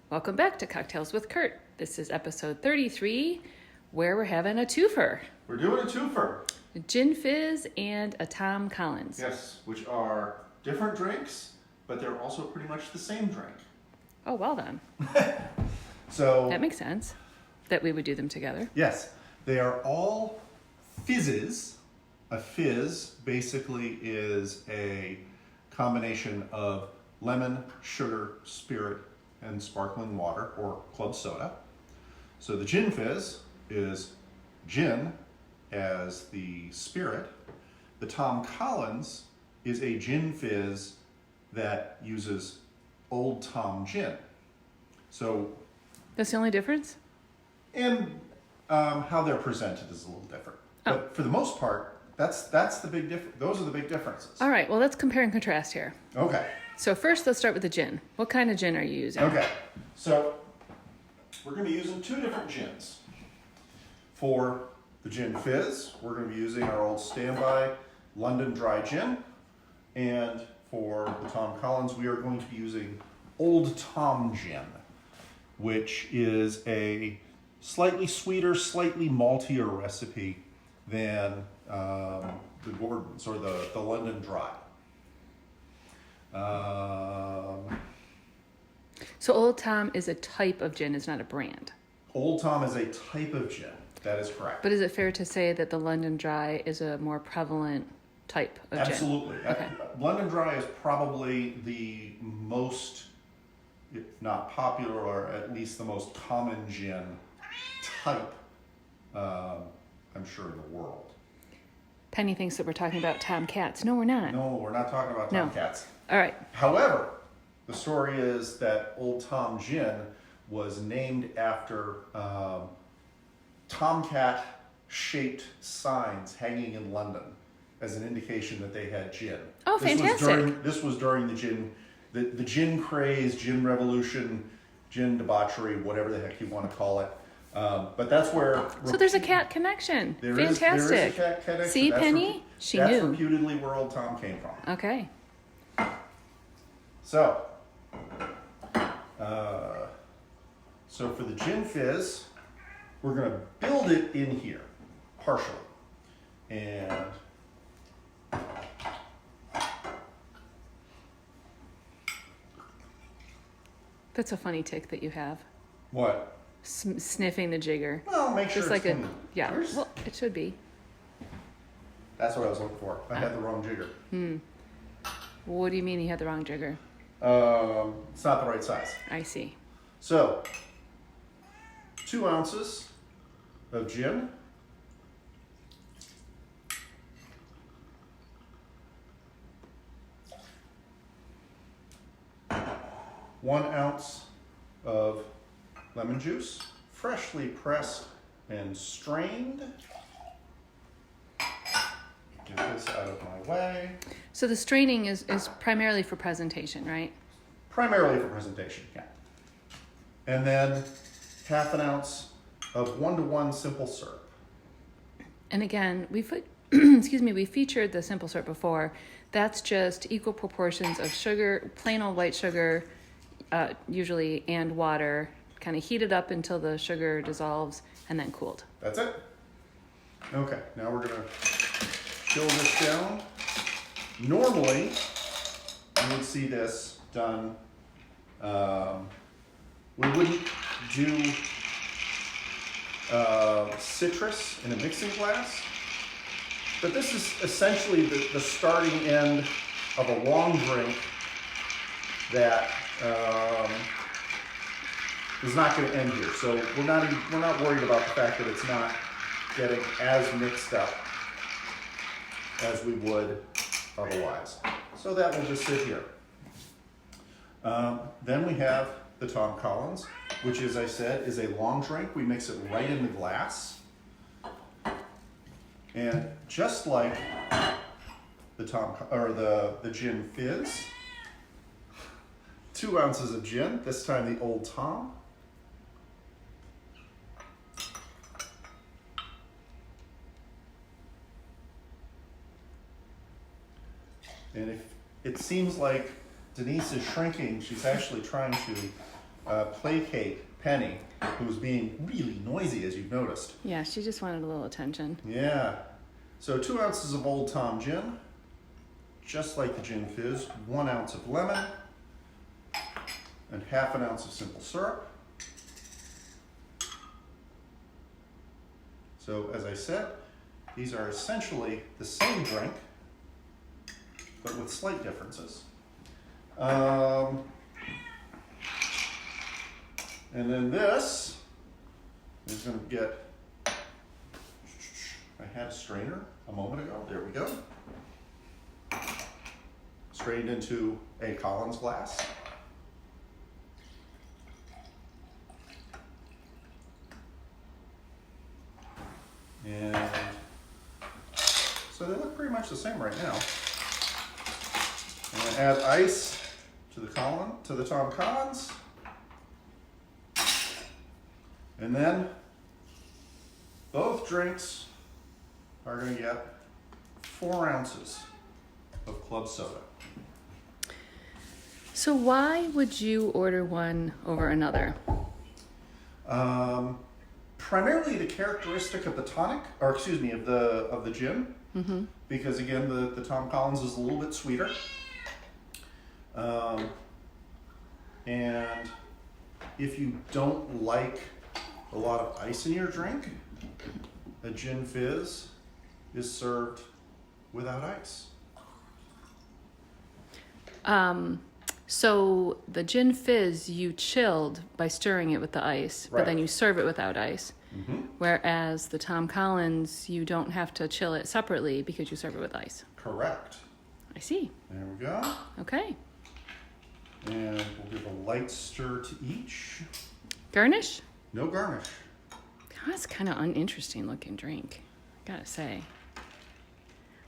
Welcome back to Cocktails with Kurt. This is episode 33, where we're having a twofer. We're doing a twofer. A Gin Fizz and a Tom Collins. Yes, which are different drinks, but they're also pretty much the same drink. Oh, well done. So That makes sense that we would do them together. yes, they are all fizzes. A fizz basically is a combination of lemon, sugar, spirit, and sparkling water or club soda. So the Gin Fizz is gin as the spirit. The Tom Collins is a gin fizz that uses Old Tom gin. So, That's the only difference? and how they're presented is a little different. Oh. But for the most part, that's the big difference. Those are the big differences. All right, well, let's compare and contrast here. Okay. So first, let's start with the gin. What kind of gin are you using? Okay. So we're going to be using two different gins. For the Gin Fizz, we're going to be using our old standby London Dry Gin. And for the Tom Collins, we are going to be using Old Tom Gin, which is a slightly sweeter, slightly maltier recipe than the Gordon's or the London Dry. So Old Tom is a type of gin, it's not a brand. Old Tom is a type of gin. That is correct. But is it fair to say that the London Dry is a more prevalent type of gin? Absolutely. Okay. London Dry is probably the most, if not popular, or at least the most common gin type, I'm sure, in the world. Penny thinks that we're talking about Tomcats. No, we're not. No, we're not talking about No. Tomcats. All right. However, the story is that Old Tom Gin was named after tomcat-shaped signs hanging in London as an indication that they had gin. Oh, fantastic. This was during the gin craze, gin revolution, gin debauchery, whatever the heck you want to call it. But that's where... So there's a cat connection. There Fantastic. is a cat connection. See, That's Penny? She that's knew. reputedly where Old Tom came from. Okay. So for the Gin Fizz, we're going to build it in here, partially. And That's a funny tick that you have. what? Sniffing the jigger. Well, make sure Just like it's a, clean. yeah. Where's- Well, it should be. That's what I was looking for. I had the wrong jigger. What do you mean you had the wrong jigger? It's not the right size. I see. So, 2 ounces of gin. One ounce of lemon juice, freshly pressed and strained. Get this out of my way. So the straining is primarily for presentation, right? Primarily for presentation, yeah. And then half an ounce of 1-to-1 simple syrup. And again, we featured the simple syrup before. That's just equal proportions of sugar, plain old white sugar, usually, and water, kind of heated up until the sugar dissolves and then cooled. That's it. Okay, now we're gonna chill this down. Normally, you would see this done, we wouldn't do citrus in a mixing glass, but this is essentially the starting end of a long drink that is not going to end here. So we're not worried about the fact that it's not getting as mixed up as we would otherwise. So that will just sit here. Then we have the Tom Collins, which, as I said, is a long drink. We mix it right in the glass. And just like the Gin Fizz, 2 ounces of gin, this time the Old Tom. And if it seems like Denise is shrinking, she's actually trying to placate Penny, who's being really noisy, as you've noticed. Yeah, she just wanted a little attention. Yeah. So 2 ounces of Old Tom gin, just like the gin fizz, 1 ounce of lemon, and half an ounce of simple syrup. So as I said, these are essentially the same drink, but with slight differences. And then this is going to get, I had a strainer a moment ago, there we go. Strained into a Collins glass. And so they look pretty much the same right now. I'm going to add ice to the Tom Collins. And then both drinks are going to get 4 ounces of club soda. So why would you order one over another? Primarily the characteristic of the tonic, or excuse me, of the gin, because again the Tom Collins is a little bit sweeter, and if you don't like a lot of ice in your drink, a gin fizz is served without ice. So the gin fizz you chilled by stirring it with the ice, but Right. then you serve it without ice. Mm-hmm. Whereas the Tom Collins, you don't have to chill it separately because you serve it with ice. Correct. I see. There we go. Okay. And we'll give a light stir to each. Garnish? No garnish. That's kind of uninteresting looking drink, I gotta say.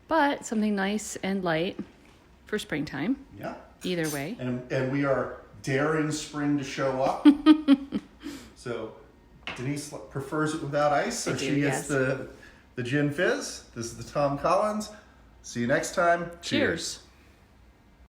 But something nice and light for springtime. Yeah. Either way. And we are daring spring to show up. So Denise prefers it without ice, so she gets the gin fizz. This is the Tom Collins. See you next time. Cheers.